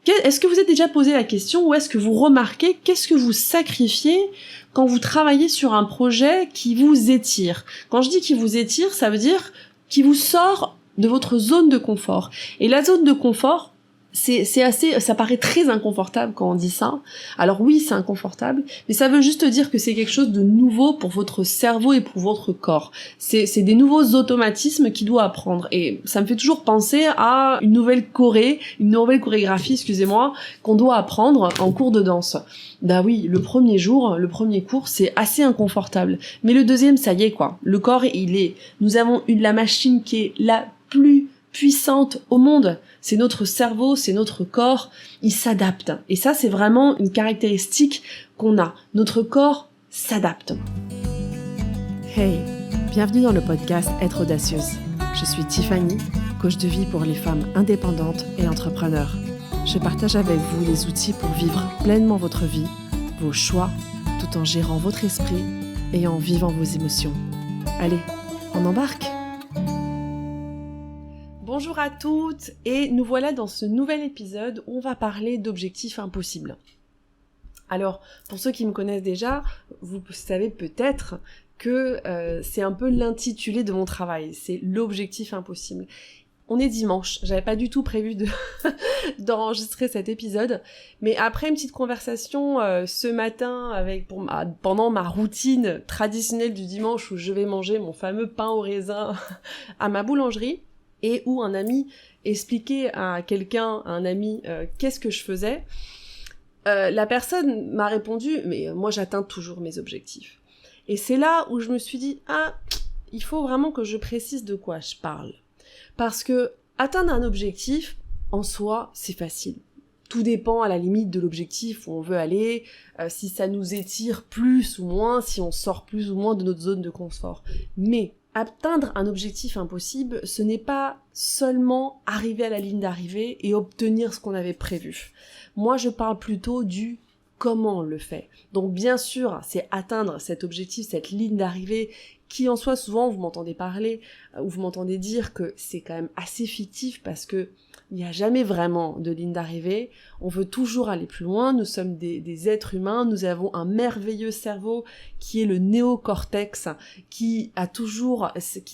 Est-ce que vous êtes déjà posé la question ou est-ce que vous remarquez qu'est-ce que vous sacrifiez quand vous travaillez sur un projet qui vous étire? Quand je dis qui vous étire, ça veut dire qui vous sort de votre zone de confort. Et la zone de confort, ça paraît très inconfortable quand on dit ça. Alors oui, c'est inconfortable, mais ça veut juste dire que c'est quelque chose de nouveau pour votre cerveau et pour votre corps. C'est des nouveaux automatismes qu'il doit apprendre. Et ça me fait toujours penser à une nouvelle chorégraphie, excusez-moi, qu'on doit apprendre en cours de danse. Bah oui, le premier cours, c'est assez inconfortable. Mais le deuxième, ça y est quoi. Le corps, nous avons la machine qui est la plus puissante au monde. C'est notre cerveau, c'est notre corps, il s'adapte. Et ça, c'est vraiment une caractéristique qu'on a. Notre corps s'adapte. Hey, bienvenue dans le podcast Être audacieuse. Je suis Tiffany, coach de vie pour les femmes indépendantes et entrepreneurs. Je partage avec vous les outils pour vivre pleinement votre vie, vos choix, tout en gérant votre esprit et en vivant vos émotions. Allez, on embarque! Bonjour à toutes et nous voilà dans ce nouvel épisode où on va parler d'objectifs impossibles. Alors, pour ceux qui me connaissent déjà, vous savez peut-être que c'est un peu l'intitulé de mon travail, c'est l'objectif impossible. On est dimanche, j'avais pas du tout prévu d'enregistrer cet épisode, mais après une petite conversation ce matin pendant ma routine traditionnelle du dimanche où je vais manger mon fameux pain au raisin à ma boulangerie, et où un ami expliquait à un ami, qu'est-ce que je faisais, la personne m'a répondu « mais moi j'atteins toujours mes objectifs ». Et c'est là où je me suis dit « il faut vraiment que je précise de quoi je parle ». Parce que atteindre un objectif, en soi, c'est facile. Tout dépend à la limite de l'objectif où on veut aller, si ça nous étire plus ou moins, si on sort plus ou moins de notre zone de confort. Mais atteindre un objectif impossible, ce n'est pas seulement arriver à la ligne d'arrivée et obtenir ce qu'on avait prévu. Moi, je parle plutôt du comment on le fait. Donc bien sûr, c'est atteindre cet objectif, cette ligne d'arrivée qui en soi, souvent, vous m'entendez parler ou vous m'entendez dire que c'est quand même assez fictif parce que il n'y a jamais vraiment de ligne d'arrivée, on veut toujours aller plus loin, nous sommes des êtres humains, nous avons un merveilleux cerveau qui est le néocortex, qui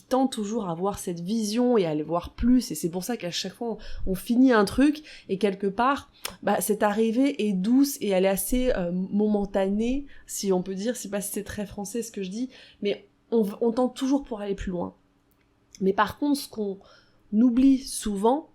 tend toujours à avoir cette vision et à aller voir plus, et c'est pour ça qu'à chaque fois on finit un truc, et quelque part, cette arrivée est douce et elle est assez momentanée, si on peut dire, je sais pas si c'est très français ce que je dis, mais on tend toujours pour aller plus loin. Mais par contre, ce qu'on oublie souvent,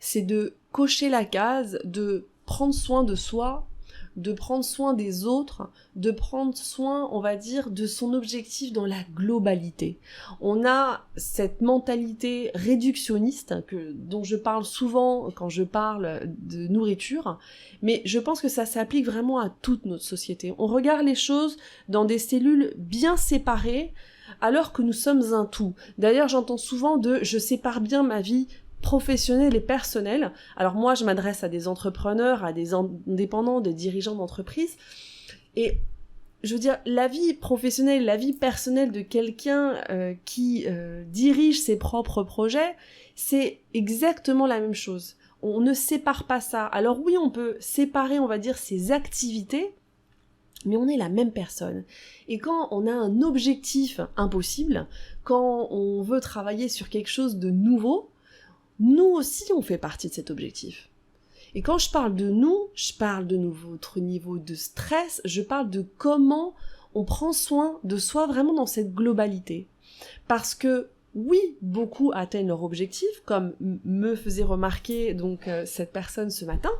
c'est de cocher la case, de prendre soin de soi, de prendre soin des autres, de prendre soin, on va dire, de son objectif dans la globalité. On a cette mentalité réductionniste dont je parle souvent quand je parle de nourriture, mais je pense que ça s'applique vraiment à toute notre société. On regarde les choses dans des cellules bien séparées, alors que nous sommes un tout. D'ailleurs, j'entends souvent je sépare bien ma vie professionnelle et personnelle. Alors moi, je m'adresse à des entrepreneurs, à des indépendants, des dirigeants d'entreprise. Et je veux dire, la vie professionnelle, la vie personnelle de quelqu'un qui dirige ses propres projets, c'est exactement la même chose. On ne sépare pas ça. Alors oui, on peut séparer, on va dire, ses activités, mais on est la même personne. Et quand on a un objectif impossible, quand on veut travailler sur quelque chose de nouveau, nous aussi, on fait partie de cet objectif. Et quand je parle de nous, je parle de notre niveau de stress, je parle de comment on prend soin de soi vraiment dans cette globalité. Parce que, oui, beaucoup atteignent leur objectif, comme me faisait remarquer donc cette personne ce matin,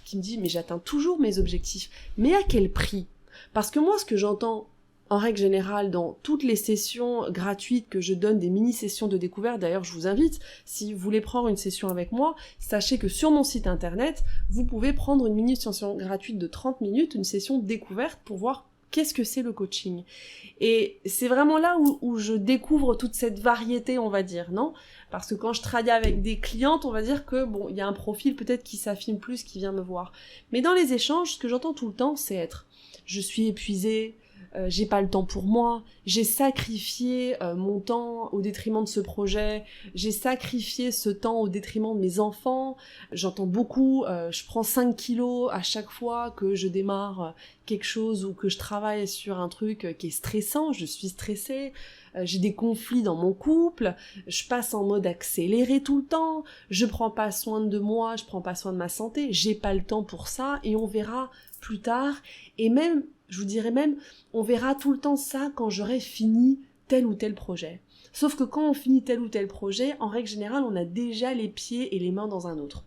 qui me dit « mais j'atteins toujours mes objectifs ». Mais à quel prix ? Parce que moi, ce que j'entends en règle générale, dans toutes les sessions gratuites que je donne, des mini-sessions de découverte, d'ailleurs je vous invite, si vous voulez prendre une session avec moi, sachez que sur mon site internet, vous pouvez prendre une mini-session gratuite de 30 minutes, une session découverte pour voir qu'est-ce que c'est le coaching. Et c'est vraiment là où je découvre toute cette variété, on va dire, non ? Parce que quand je travaille avec des clientes, on va dire que, bon, il y a un profil peut-être qui s'affine plus, qui vient me voir. Mais dans les échanges, ce que j'entends tout le temps, c'est je suis épuisée, j'ai pas le temps pour moi, j'ai sacrifié mon temps au détriment de ce projet, j'ai sacrifié ce temps au détriment de mes enfants, j'entends beaucoup, je prends 5 kilos à chaque fois que je démarre quelque chose ou que je travaille sur un truc qui est stressant, je suis stressée, j'ai des conflits dans mon couple, je passe en mode accéléré tout le temps, je prends pas soin de moi, je prends pas soin de ma santé, j'ai pas le temps pour ça, et on verra plus tard, et même, je vous dirais même, on verra tout le temps ça quand j'aurai fini tel ou tel projet. Sauf que quand on finit tel ou tel projet, en règle générale, on a déjà les pieds et les mains dans un autre.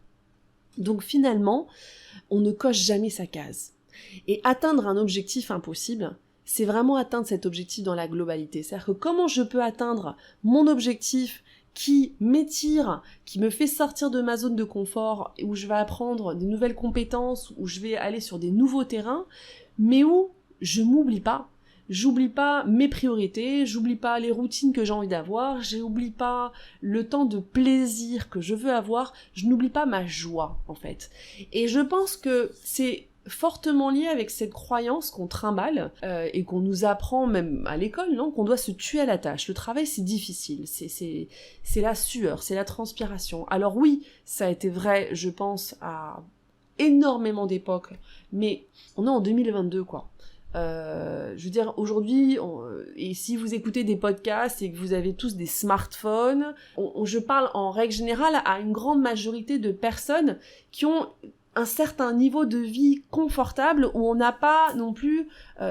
Donc finalement, on ne coche jamais sa case. Et atteindre un objectif impossible, c'est vraiment atteindre cet objectif dans la globalité. C'est-à-dire que comment je peux atteindre mon objectif qui m'étire, qui me fait sortir de ma zone de confort, où je vais apprendre de nouvelles compétences, où je vais aller sur des nouveaux terrains, mais où je m'oublie pas. J'oublie pas mes priorités, j'oublie pas les routines que j'ai envie d'avoir, j'oublie pas le temps de plaisir que je veux avoir, je n'oublie pas ma joie, en fait. Et je pense que c'est fortement lié avec cette croyance qu'on trimballe et qu'on nous apprend même à l'école, non, qu'on doit se tuer à la tâche. Le travail, c'est difficile, c'est la sueur, c'est la transpiration. Alors oui, ça a été vrai, je pense, à énormément d'époques, mais on est en 2022, quoi. Je veux dire, aujourd'hui, et si vous écoutez des podcasts et que vous avez tous des smartphones, je parle en règle générale à une grande majorité de personnes qui ont un certain niveau de vie confortable où on n'a pas non plus,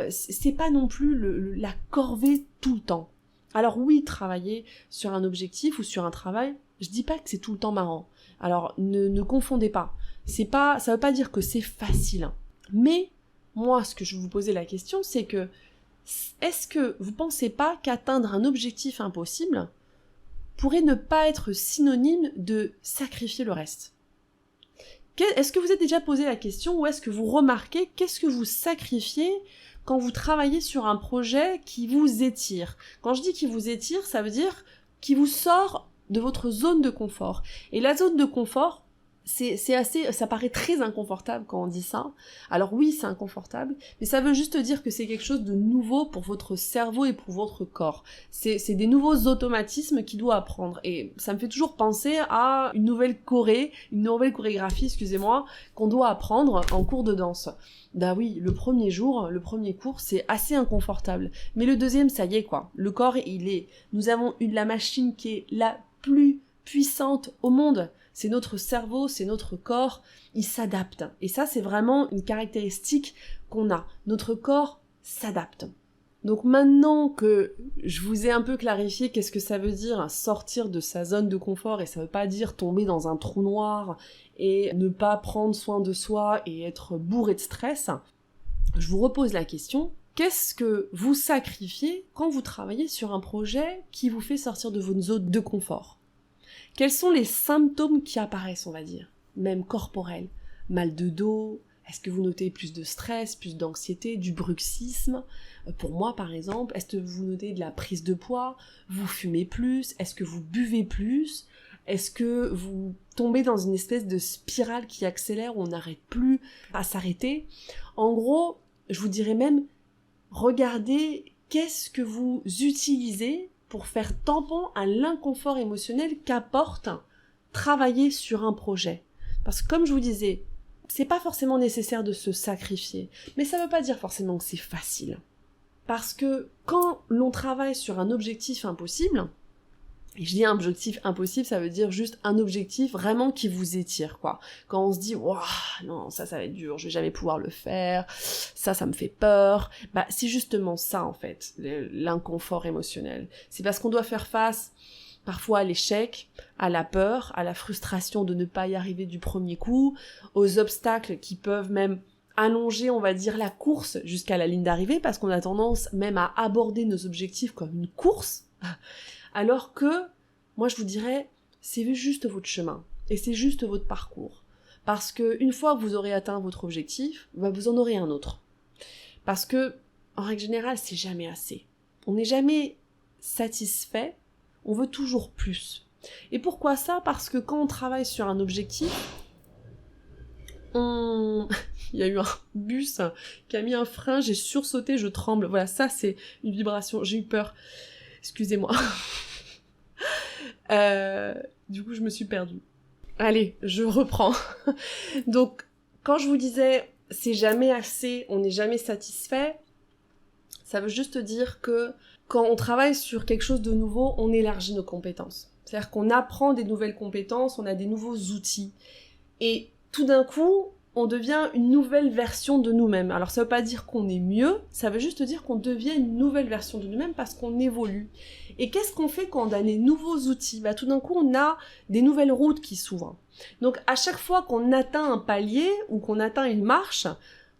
c'est pas non plus la corvée tout le temps. Alors oui, travailler sur un objectif ou sur un travail, je dis pas que c'est tout le temps marrant. Alors ne confondez pas. Ça veut pas dire que c'est facile. Mais moi, ce que je vous posais la question, c'est que est-ce que vous pensez pas qu'atteindre un objectif impossible pourrait ne pas être synonyme de sacrifier le reste ? Est-ce que vous êtes déjà posé la question ou est-ce que vous remarquez qu'est-ce que vous sacrifiez quand vous travaillez sur un projet qui vous étire ? Quand je dis qui vous étire, ça veut dire qui vous sort de votre zone de confort. Et la zone de confort, ça paraît très inconfortable quand on dit ça. Alors oui, c'est inconfortable, mais ça veut juste dire que c'est quelque chose de nouveau pour votre cerveau et pour votre corps. C'est des nouveaux automatismes qu'il doit apprendre. Et ça me fait toujours penser à une nouvelle chorégraphie, excusez-moi, qu'on doit apprendre en cours de danse. Bah oui, le premier cours, c'est assez inconfortable. Mais le deuxième, ça y est, quoi. Le corps, nous avons la machine qui est la plus puissante au monde. C'est notre cerveau, c'est notre corps, il s'adapte. Et ça, c'est vraiment une caractéristique qu'on a. Notre corps s'adapte. Donc maintenant que je vous ai un peu clarifié qu'est-ce que ça veut dire sortir de sa zone de confort, et ça veut pas dire tomber dans un trou noir et ne pas prendre soin de soi et être bourré de stress, je vous repose la question, qu'est-ce que vous sacrifiez quand vous travaillez sur un projet qui vous fait sortir de votre zone de confort ? Quels sont les symptômes qui apparaissent, on va dire, même corporels ? Mal de dos, est-ce que vous notez plus de stress, plus d'anxiété, du bruxisme ? Pour moi, par exemple, est-ce que vous notez de la prise de poids ? Vous fumez plus ? Est-ce que vous buvez plus ? Est-ce que vous tombez dans une espèce de spirale qui accélère où on n'arrête plus à s'arrêter ? En gros, je vous dirais même, regardez qu'est-ce que vous utilisez pour faire tampon à l'inconfort émotionnel qu'apporte travailler sur un projet. Parce que comme je vous disais, c'est pas forcément nécessaire de se sacrifier, mais ça veut pas dire forcément que c'est facile. Parce que quand l'on travaille sur un objectif impossible, et je dis un objectif impossible, ça veut dire juste un objectif vraiment qui vous étire, quoi. Quand on se dit, waouh, non, ça va être dur, je vais jamais pouvoir le faire, ça me fait peur, bah, c'est justement ça, en fait, l'inconfort émotionnel. C'est parce qu'on doit faire face, parfois à l'échec, à la peur, à la frustration de ne pas y arriver du premier coup, aux obstacles qui peuvent même allonger, on va dire, la course jusqu'à la ligne d'arrivée, parce qu'on a tendance même à aborder nos objectifs comme une course, alors que, moi je vous dirais, c'est juste votre chemin, et c'est juste votre parcours. Parce que une fois que vous aurez atteint votre objectif, bah vous en aurez un autre. Parce que, en règle générale, c'est jamais assez. On n'est jamais satisfait, on veut toujours plus. Et pourquoi ça ? Parce que quand on travaille sur un objectif, il y a eu un bus qui a mis un frein, j'ai sursauté, je tremble. Voilà, ça c'est une vibration, j'ai eu peur. Excusez-moi. Du coup, je me suis perdue. Allez, je reprends. Donc, quand je vous disais, c'est jamais assez, on n'est jamais satisfait, ça veut juste dire que quand on travaille sur quelque chose de nouveau, on élargit nos compétences. C'est-à-dire qu'on apprend des nouvelles compétences, on a des nouveaux outils. Et tout d'un coup, on devient une nouvelle version de nous-mêmes. Alors ça veut pas dire qu'on est mieux, ça veut juste dire qu'on devient une nouvelle version de nous-mêmes parce qu'on évolue. Et qu'est-ce qu'on fait quand on a des nouveaux outils ? Tout d'un coup, on a des nouvelles routes qui s'ouvrent. Donc à chaque fois qu'on atteint un palier ou qu'on atteint une marche,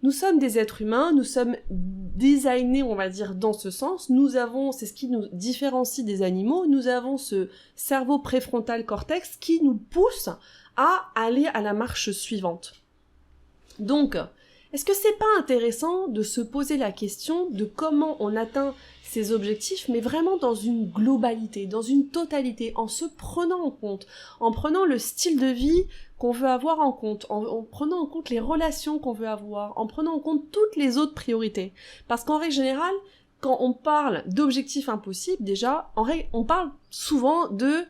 nous sommes des êtres humains, nous sommes designés, on va dire, dans ce sens. C'est ce qui nous différencie des animaux, nous avons ce cerveau préfrontal cortex qui nous pousse à aller à la marche suivante. Donc, est-ce que c'est pas intéressant de se poser la question de comment on atteint ces objectifs, mais vraiment dans une globalité, dans une totalité, en se prenant en compte, en prenant le style de vie qu'on veut avoir en compte, en prenant en compte les relations qu'on veut avoir, en prenant en compte toutes les autres priorités. Parce qu'en règle générale, quand on parle d'objectifs impossibles, déjà, on parle souvent de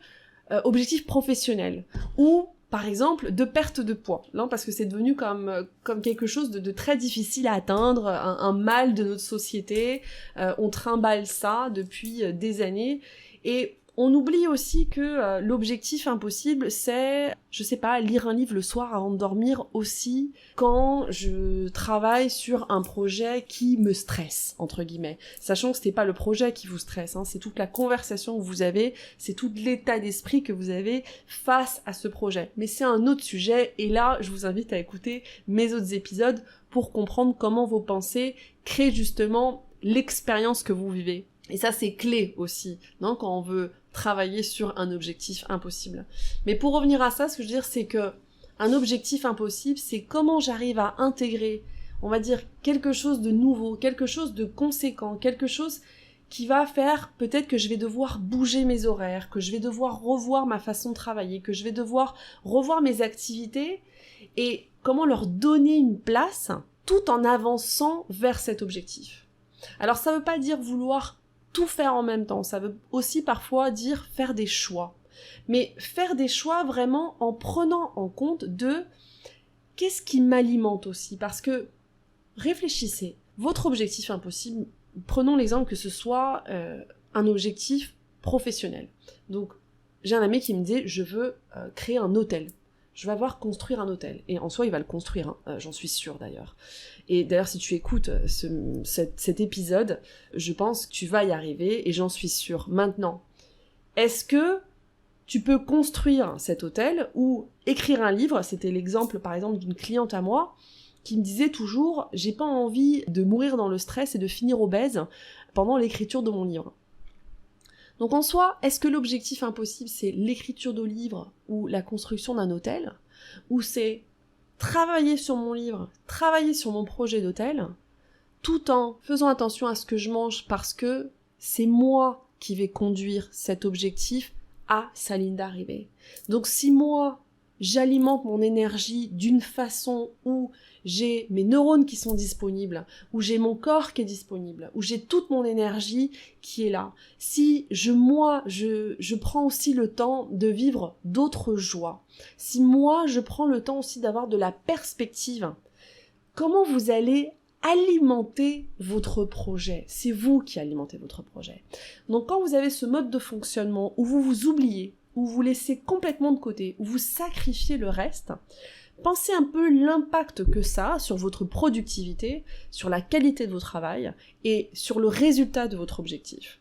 objectifs professionnels, ou par exemple, de perte de poids, non, parce que c'est devenu comme quelque chose de très difficile à atteindre, un mal de notre société, on trimballe ça depuis des années, et on oublie aussi que l'objectif impossible, c'est, je sais pas, lire un livre le soir avant de dormir aussi, quand je travaille sur un projet qui me stresse, entre guillemets. Sachant que c'est pas le projet qui vous stresse, hein, c'est toute la conversation que vous avez, c'est tout l'état d'esprit que vous avez face à ce projet. Mais c'est un autre sujet, et là, je vous invite à écouter mes autres épisodes pour comprendre comment vos pensées créent justement l'expérience que vous vivez. Et ça, c'est clé aussi, non, quand on veut travailler sur un objectif impossible. Mais pour revenir à ça, ce que je veux dire, c'est que un objectif impossible, c'est comment j'arrive à intégrer, on va dire, quelque chose de nouveau, quelque chose de conséquent, quelque chose qui va faire peut-être que je vais devoir bouger mes horaires, que je vais devoir revoir ma façon de travailler, que je vais devoir revoir mes activités, et comment leur donner une place tout en avançant vers cet objectif. Alors ça veut pas dire vouloir tout faire en même temps, ça veut aussi parfois dire faire des choix. Mais faire des choix vraiment en prenant en compte de qu'est-ce qui m'alimente aussi. Parce que réfléchissez, votre objectif impossible, prenons l'exemple que ce soit un objectif professionnel. Donc j'ai un ami qui me dit je veux créer un hôtel. Je vais avoir construire un hôtel. Et en soi, il va le construire, hein, j'en suis sûre d'ailleurs. Et d'ailleurs, si tu écoutes cet épisode, je pense que tu vas y arriver, et j'en suis sûre. Maintenant, est-ce que tu peux construire cet hôtel ou écrire un livre ? C'était l'exemple, par exemple, d'une cliente à moi qui me disait toujours « J'ai pas envie de mourir dans le stress et de finir obèse pendant l'écriture de mon livre ». Donc en soi, est-ce que l'objectif impossible, c'est l'écriture de livre ou la construction d'un hôtel ? Ou c'est travailler sur mon livre, travailler sur mon projet d'hôtel, tout en faisant attention à ce que je mange parce que c'est moi qui vais conduire cet objectif à sa ligne d'arrivée. Donc si moi, j'alimente mon énergie d'une façon où j'ai mes neurones qui sont disponibles, où j'ai mon corps qui est disponible, où j'ai toute mon énergie qui est là. Si je prends aussi le temps de vivre d'autres joies, si moi je prends le temps aussi d'avoir de la perspective, comment vous allez alimenter votre projet ? C'est vous qui alimentez votre projet. Donc quand vous avez ce mode de fonctionnement où vous vous oubliez, où vous laissez complètement de côté, où vous sacrifiez le reste, pensez un peu l'impact que ça a sur votre productivité, sur la qualité de votre travail et sur le résultat de votre objectif.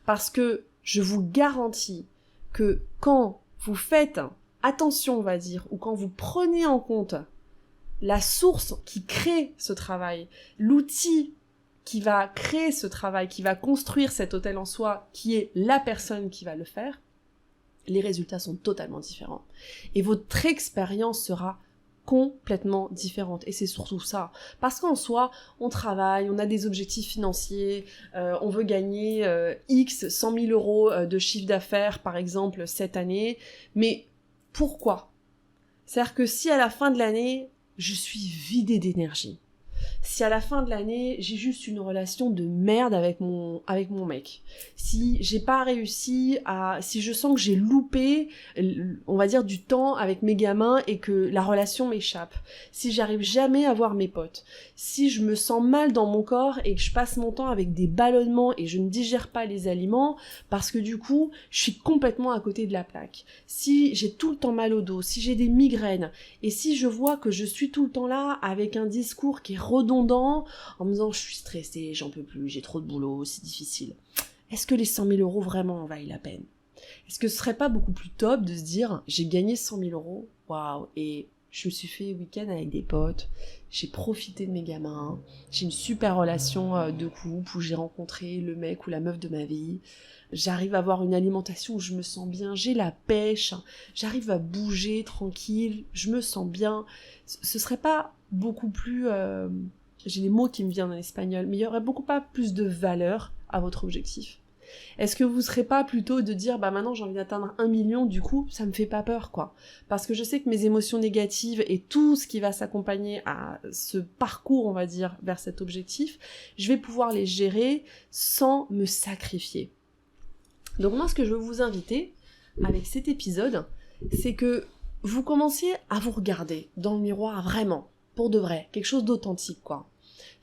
Parce que je vous garantis que quand vous faites attention, on va dire, ou quand vous prenez en compte la source qui crée ce travail, l'outil qui va créer ce travail, qui va construire cet hôtel en soi, qui est la personne qui va le faire, les résultats sont totalement différents. Et votre expérience sera complètement différente. Et c'est surtout ça. Parce qu'en soi, on travaille, on a des objectifs financiers, on veut gagner X 100 000 euros de chiffre d'affaires, par exemple, cette année. Mais pourquoi ? C'est-à-dire que si à la fin de l'année, je suis vidée d'énergie. Si à la fin de l'année, j'ai juste une relation de merde avec mon mec, si j'ai pas réussi si je sens que j'ai loupé, on va dire, du temps avec mes gamins et que la relation m'échappe, si j'arrive jamais à voir mes potes, si je me sens mal dans mon corps et que je passe mon temps avec des ballonnements et je ne digère pas les aliments parce que du coup, je suis complètement à côté de la plaque, si j'ai tout le temps mal au dos, si j'ai des migraines et si je vois que je suis tout le temps là avec un discours qui est redondant, en me disant je suis stressée, j'en peux plus, j'ai trop de boulot, c'est difficile. Est-ce que les 100 000 euros vraiment en valent la peine? Est-ce que ce serait pas beaucoup plus top de se dire j'ai gagné 100 000 euros, waouh, et je me suis fait week-end avec des potes, j'ai profité de mes gamins, j'ai une super relation de couple où j'ai rencontré le mec ou la meuf de ma vie, j'arrive à avoir une alimentation où je me sens bien, j'ai la pêche, j'arrive à bouger tranquille, je me sens bien. Ce serait pas beaucoup plus... j'ai les mots qui me viennent en espagnol, mais il y aurait beaucoup pas plus de valeur à votre objectif. Est-ce que vous serez pas plutôt de dire bah maintenant j'ai envie d'atteindre 1 million, du coup ça me fait pas peur quoi, parce que je sais que mes émotions négatives et tout ce qui va s'accompagner à ce parcours, on va dire, vers cet objectif, je vais pouvoir les gérer sans me sacrifier. Donc moi ce que je veux vous inviter avec cet épisode, c'est que vous commenciez à vous regarder dans le miroir vraiment, pour de vrai, quelque chose d'authentique quoi.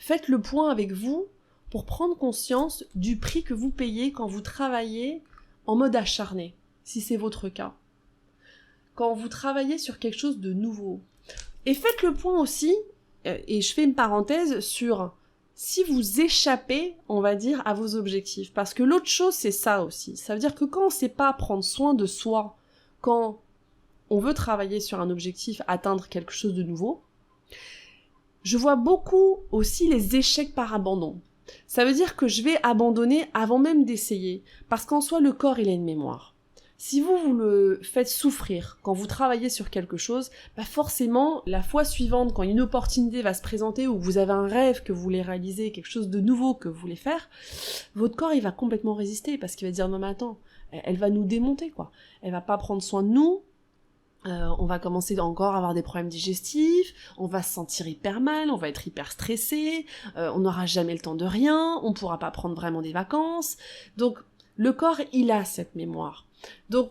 Faites le point avec vous pour prendre conscience du prix que vous payez quand vous travaillez en mode acharné, si c'est votre cas. Quand vous travaillez sur quelque chose de nouveau. Et faites le point aussi, et je fais une parenthèse sur si vous échappez, on va dire, à vos objectifs. Parce que l'autre chose, c'est ça aussi. Ça veut dire que quand on ne sait pas prendre soin de soi, quand on veut travailler sur un objectif, atteindre quelque chose de nouveau, je vois beaucoup aussi les échecs par abandon. Ça veut dire que je vais abandonner avant même d'essayer, parce qu'en soi, le corps, il a une mémoire. Si vous le faites souffrir quand vous travaillez sur quelque chose, bah forcément, la fois suivante, quand une opportunité va se présenter ou vous avez un rêve que vous voulez réaliser, quelque chose de nouveau que vous voulez faire, votre corps, il va complètement résister, parce qu'il va dire non mais attends, elle va nous démonter quoi. Elle va pas prendre soin de nous. On va commencer encore à avoir des problèmes digestifs, on va se sentir hyper mal, on va être hyper stressé, on n'aura jamais le temps de rien, on pourra pas prendre vraiment des vacances. Donc, le corps, il a cette mémoire. Donc,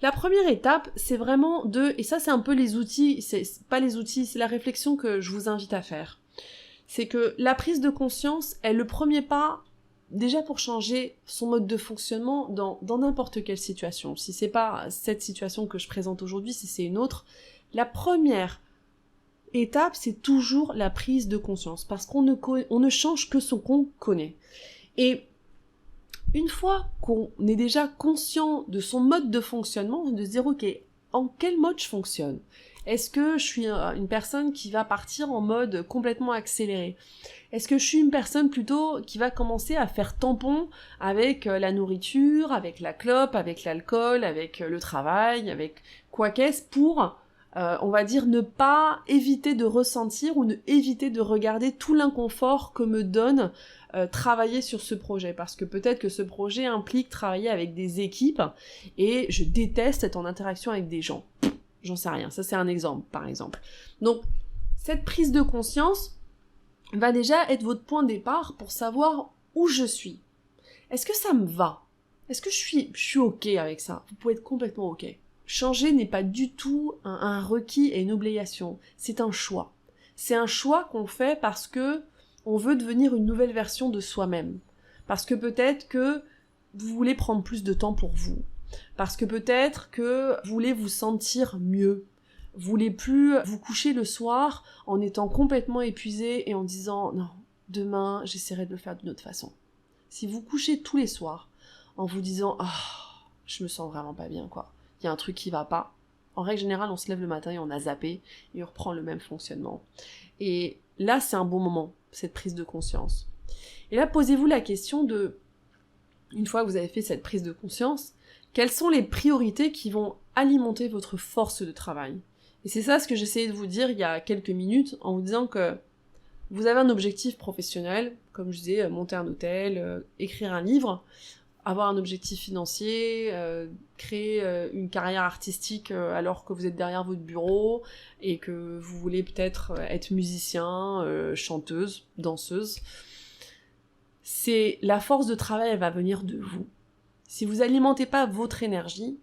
la première étape, c'est vraiment et ça c'est un peu les outils, c'est pas les outils, c'est la réflexion que je vous invite à faire. C'est que la prise de conscience est le premier pas déjà pour changer son mode de fonctionnement dans n'importe quelle situation. Si c'est pas cette situation que je présente aujourd'hui, si c'est une autre, la première étape, c'est toujours la prise de conscience, parce qu'on ne change que ce qu'on connaît. Et une fois qu'on est déjà conscient de son mode de fonctionnement, de se dire ok, en quel mode je fonctionne ? Est-ce que je suis une personne qui va partir en mode complètement accéléré ? Est-ce que je suis une personne plutôt qui va commencer à faire tampon avec la nourriture, avec la clope, avec l'alcool, avec le travail, avec quoi qu'est-ce pour, on va dire, ne pas éviter de ressentir ou ne éviter de regarder tout l'inconfort que me donne travailler sur ce projet, parce que peut-être que ce projet implique travailler avec des équipes et je déteste être en interaction avec des gens. J'en sais rien, ça c'est un exemple par exemple. Donc cette prise de conscience va déjà être votre point de départ pour savoir où je suis. Est-ce que ça me va ? Est-ce que je suis ok avec ça ? Vous pouvez être complètement ok. Changer n'est pas du tout un requis et une obligation, c'est un choix. C'est un choix qu'on fait parce que on veut devenir une nouvelle version de soi-même. Parce que peut-être que vous voulez prendre plus de temps pour vous. Parce que peut-être que vous voulez vous sentir mieux. Vous voulez plus vous coucher le soir en étant complètement épuisé et en disant « Non, demain, j'essaierai de le faire d'une autre façon. » Si vous couchez tous les soirs en vous disant « Ah, je me sens vraiment pas bien, quoi. Il y a un truc qui va pas. » En règle générale, on se lève le matin et on a zappé et on reprend le même fonctionnement. Et là, c'est un bon moment, cette prise de conscience. Et là, posez-vous la question de, une fois que vous avez fait cette prise de conscience, quelles sont les priorités qui vont alimenter votre force de travail ? Et c'est ça ce que j'essayais de vous dire il y a quelques minutes, en vous disant que vous avez un objectif professionnel, comme je disais, monter un hôtel, écrire un livre. avoir un objectif financier, créer une carrière artistique alors que vous êtes derrière votre bureau et que vous voulez peut-être être musicien, chanteuse, danseuse. C'est la force de travail, elle va venir de vous. Si vous alimentez pas votre énergie,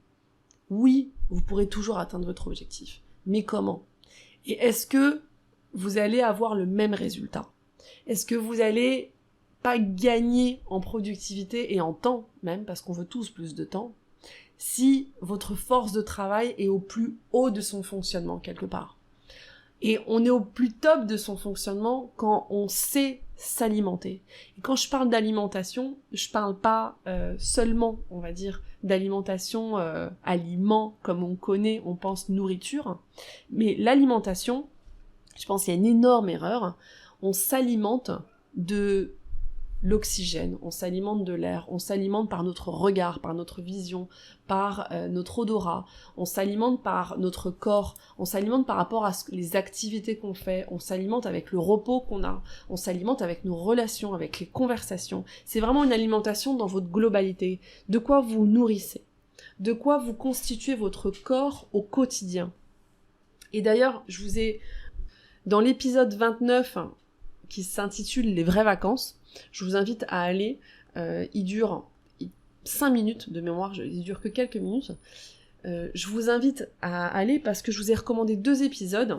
oui, vous pourrez toujours atteindre votre objectif. Mais comment ? Et est-ce que vous allez avoir le même résultat ? Est-ce que vous allez pas gagner en productivité et en temps même, parce qu'on veut tous plus de temps, si votre force de travail est au plus haut de son fonctionnement quelque part. Et on est au plus top de son fonctionnement quand on sait s'alimenter. Et quand je parle d'alimentation, je parle pas seulement, on va dire, d'alimentation aliments comme on connaît, on pense nourriture, mais l'alimentation, je pense qu'il y a une énorme erreur, on s'alimente de l'oxygène, on s'alimente de l'air, on s'alimente par notre regard, par notre vision, par notre odorat, on s'alimente par notre corps, on s'alimente par rapport à les activités qu'on fait, on s'alimente avec le repos qu'on a, on s'alimente avec nos relations, avec les conversations. C'est vraiment une alimentation dans votre globalité. De quoi vous nourrissez, de quoi vous constituez votre corps au quotidien. Et d'ailleurs, je vous ai, dans l'épisode 29, qui s'intitule « Les vraies vacances », je vous invite à aller, il dure 5 minutes de mémoire, il dure que quelques minutes. Je vous invite à aller parce que je vous ai recommandé 2 épisodes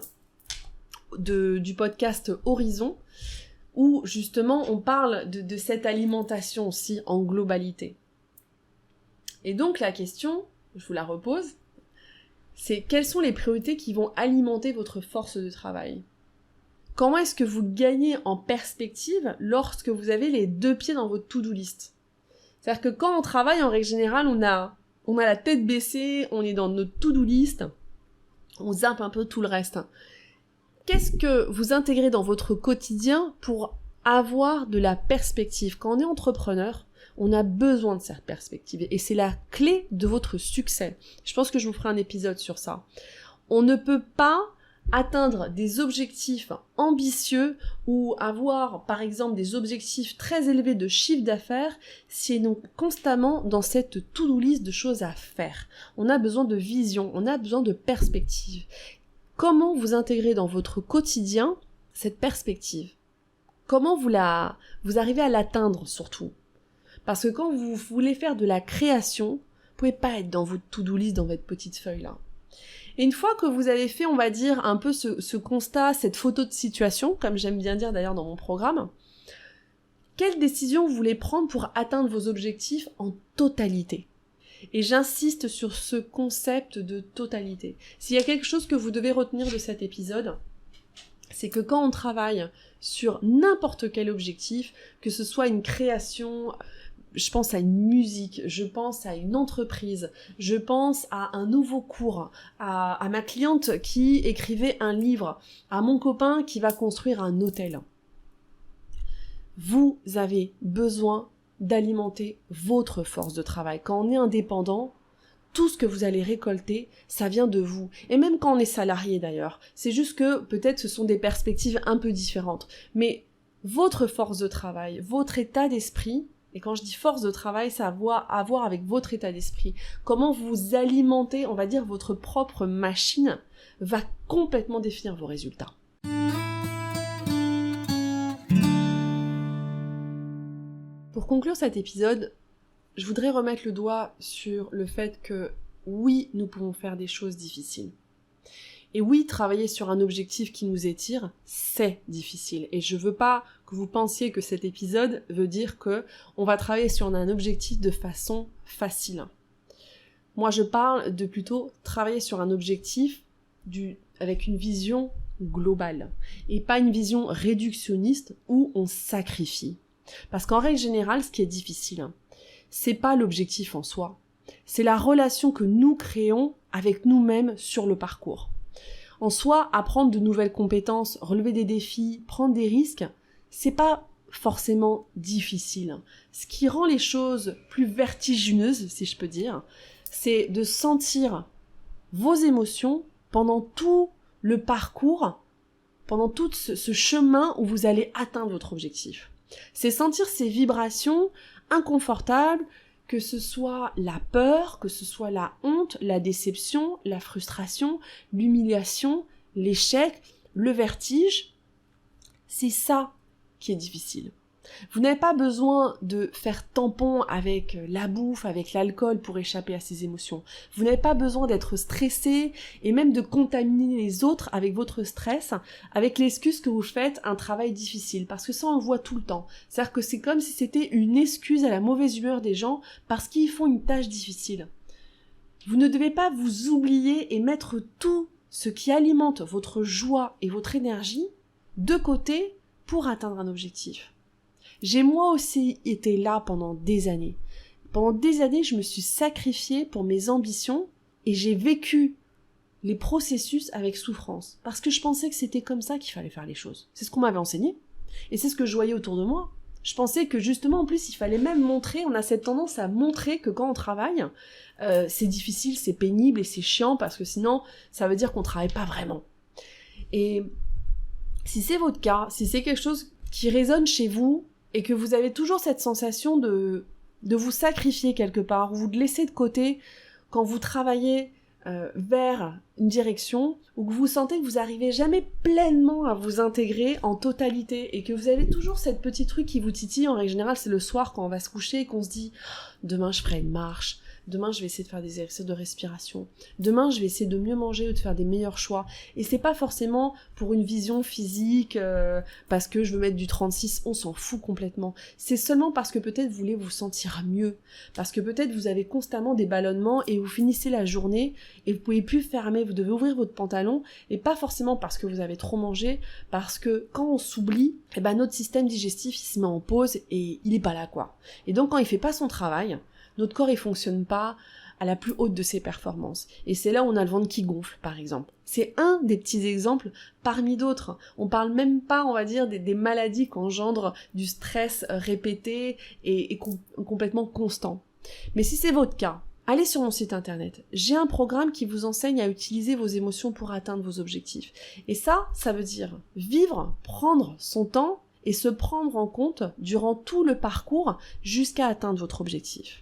du podcast Horizon où justement on parle de cette alimentation aussi en globalité. Et donc la question, je vous la repose, c'est quelles sont les priorités qui vont alimenter votre force de travail ? Comment est-ce que vous gagnez en perspective lorsque vous avez les 2 pieds dans votre to-do list ? C'est-à-dire que quand on travaille, en règle générale, on a la tête baissée, on est dans notre to-do list, on zappe un peu tout le reste. Qu'est-ce que vous intégrez dans votre quotidien pour avoir de la perspective ? Quand on est entrepreneur, on a besoin de cette perspective et c'est la clé de votre succès. Je pense que je vous ferai un épisode sur ça. On ne peut pas atteindre des objectifs ambitieux ou avoir par exemple des objectifs très élevés de chiffre d'affaires si on est constamment dans cette to-do list de choses à faire. On a besoin de vision, on a besoin de perspective. Comment vous intégrez dans votre quotidien cette perspective ? Comment vous arrivez à l'atteindre surtout ? Parce que quand vous voulez faire de la création, vous pouvez pas être dans votre to-do list, dans votre petite feuille là. Et une fois que vous avez fait, on va dire, un peu ce constat, cette photo de situation, comme j'aime bien dire d'ailleurs dans mon programme, quelle décision vous voulez prendre pour atteindre vos objectifs en totalité ? Et j'insiste sur ce concept de totalité. S'il y a quelque chose que vous devez retenir de cet épisode, c'est que quand on travaille sur n'importe quel objectif, que ce soit une création, je pense à une musique, je pense à une entreprise, je pense à un nouveau cours, à ma cliente qui écrivait un livre, à mon copain qui va construire un hôtel. Vous avez besoin d'alimenter votre force de travail. Quand on est indépendant, tout ce que vous allez récolter, ça vient de vous. Et même quand on est salarié d'ailleurs, c'est juste que peut-être ce sont des perspectives un peu différentes. Mais votre force de travail, votre état d'esprit, et quand je dis force de travail, ça a à voir avec votre état d'esprit. Comment vous alimentez, on va dire, votre propre machine va complètement définir vos résultats. Pour conclure cet épisode, je voudrais remettre le doigt sur le fait que oui, nous pouvons faire des choses difficiles. Et oui, travailler sur un objectif qui nous étire, c'est difficile. Et je veux pas que vous pensiez que cet épisode veut dire que on va travailler sur un objectif de façon facile. Moi, je parle de plutôt travailler sur un objectif avec une vision globale. Et pas une vision réductionniste où on sacrifie. Parce qu'en règle générale, ce qui est difficile, c'est pas l'objectif en soi. C'est la relation que nous créons avec nous-mêmes sur le parcours. En soi, apprendre de nouvelles compétences, relever des défis, prendre des risques, c'est pas forcément difficile. Ce qui rend les choses plus vertigineuses, si je peux dire, c'est de sentir vos émotions pendant tout le parcours, pendant tout ce chemin où vous allez atteindre votre objectif. C'est sentir ces vibrations inconfortables que ce soit la peur, que ce soit la honte, la déception, la frustration, l'humiliation, l'échec, le vertige, c'est ça qui est difficile. Vous n'avez pas besoin de faire tampon avec la bouffe, avec l'alcool pour échapper à ces émotions. Vous n'avez pas besoin d'être stressé et même de contaminer les autres avec votre stress, avec l'excuse que vous faites un travail difficile. Parce que ça, on le voit tout le temps. C'est-à-dire que c'est comme si c'était une excuse à la mauvaise humeur des gens parce qu'ils font une tâche difficile. Vous ne devez pas vous oublier et mettre tout ce qui alimente votre joie et votre énergie de côté pour atteindre un objectif. J'ai moi aussi été là pendant des années. Pendant des années, je me suis sacrifiée pour mes ambitions et j'ai vécu les processus avec souffrance. Parce que je pensais que c'était comme ça qu'il fallait faire les choses. C'est ce qu'on m'avait enseigné. Et c'est ce que je voyais autour de moi. Je pensais que justement, en plus, il fallait même montrer, on a cette tendance à montrer que quand on travaille, c'est difficile, c'est pénible et c'est chiant parce que sinon, ça veut dire qu'on travaille pas vraiment. Et si c'est votre cas, si c'est quelque chose qui résonne chez vous, et que vous avez toujours cette sensation de vous sacrifier quelque part, ou vous de laisser de côté quand vous travaillez vers une direction, ou que vous sentez que vous n'arrivez jamais pleinement à vous intégrer en totalité, et que vous avez toujours cette petite truc qui vous titille, en règle générale c'est le soir quand on va se coucher et qu'on se dit « demain je ferai une marche ». Demain, je vais essayer de faire des exercices de respiration. Demain, je vais essayer de mieux manger ou de faire des meilleurs choix. Et c'est pas forcément pour une vision physique, parce que je veux mettre du 36, on s'en fout complètement. C'est seulement parce que peut-être vous voulez vous sentir mieux. Parce que peut-être vous avez constamment des ballonnements et vous finissez la journée et vous pouvez plus fermer, vous devez ouvrir votre pantalon. Et pas forcément parce que vous avez trop mangé, parce que quand on s'oublie, eh ben notre système digestif, il se met en pause et il est pas là, quoi. Et donc quand il fait pas son travail, notre corps, il fonctionne pas à la plus haute de ses performances. Et c'est là où on a le ventre qui gonfle, par exemple. C'est un des petits exemples parmi d'autres. On parle même pas, on va dire, des maladies qu'engendre du stress répété et complètement constant. Mais si c'est votre cas, allez sur mon site internet. J'ai un programme qui vous enseigne à utiliser vos émotions pour atteindre vos objectifs. Et ça veut dire vivre, prendre son temps et se prendre en compte durant tout le parcours jusqu'à atteindre votre objectif.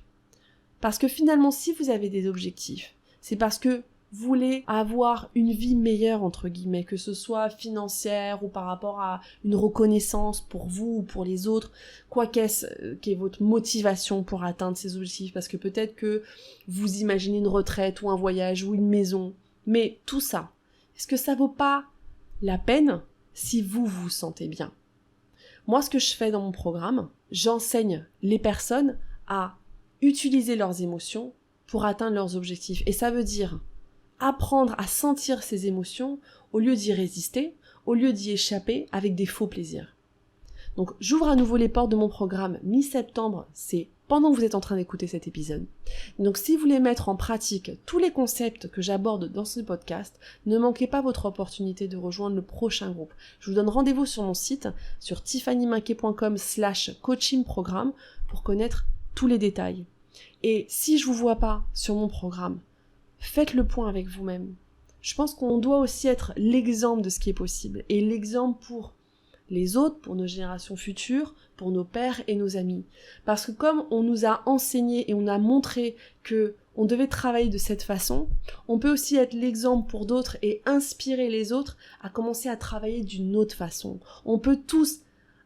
Parce que finalement, si vous avez des objectifs, c'est parce que vous voulez avoir une vie meilleure, entre guillemets, que ce soit financière ou par rapport à une reconnaissance pour vous ou pour les autres, quoi qu'est-ce qu'est votre motivation pour atteindre ces objectifs, parce que peut-être que vous imaginez une retraite ou un voyage ou une maison, mais tout ça, est-ce que ça vaut pas la peine si vous vous sentez bien? Moi, ce que je fais dans mon programme, j'enseigne les personnes à utiliser leurs émotions pour atteindre leurs objectifs. Et ça veut dire apprendre à sentir ces émotions au lieu d'y résister, au lieu d'y échapper avec des faux plaisirs. Donc j'ouvre à nouveau les portes de mon programme mi-septembre, c'est pendant que vous êtes en train d'écouter cet épisode. Donc si vous voulez mettre en pratique tous les concepts que j'aborde dans ce podcast, ne manquez pas votre opportunité de rejoindre le prochain groupe. Je vous donne rendez-vous sur mon site, sur tiffanyminquet.com/coachingprogramme pour connaître tous les détails. Et si je vous vois pas sur mon programme, faites le point avec vous-même. Je pense qu'on doit aussi être l'exemple de ce qui est possible et l'exemple pour les autres, pour nos générations futures, pour nos pères et nos amis. Parce que comme on nous a enseigné et on a montré que on devait travailler de cette façon, on peut aussi être l'exemple pour d'autres et inspirer les autres à commencer à travailler d'une autre façon. On peut tous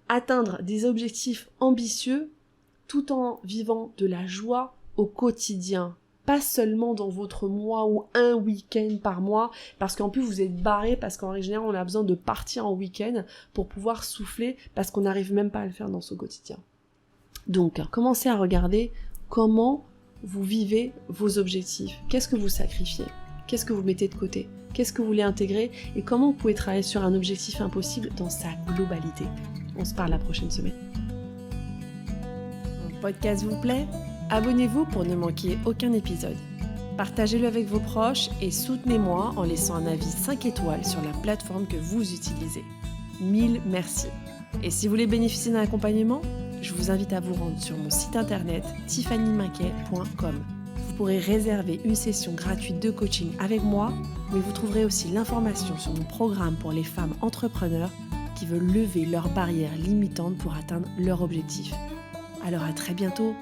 atteindre des objectifs ambitieux tout en vivant de la joie au quotidien. Pas seulement dans votre mois ou un week-end par mois, parce qu'en plus vous êtes barré, parce qu'en général on a besoin de partir en week-end pour pouvoir souffler, parce qu'on n'arrive même pas à le faire dans ce quotidien. Donc, commencez à regarder comment vous vivez vos objectifs. Qu'est-ce que vous sacrifiez? Qu'est-ce que vous mettez de côté? Qu'est-ce que vous voulez intégrer? Et comment vous pouvez travailler sur un objectif impossible dans sa globalité? On se parle la prochaine semaine. Mon podcast vous plaît? Abonnez-vous pour ne manquer aucun épisode. Partagez-le avec vos proches et soutenez-moi en laissant un avis 5 étoiles sur la plateforme que vous utilisez. 1000 merci. Et si vous voulez bénéficier d'un accompagnement, je vous invite à vous rendre sur mon site internet tiffanyminquet.com. Vous pourrez réserver une session gratuite de coaching avec moi, mais vous trouverez aussi l'information sur mon programme pour les femmes entrepreneurs qui veulent lever leurs barrières limitantes pour atteindre leur objectif. Alors à très bientôt.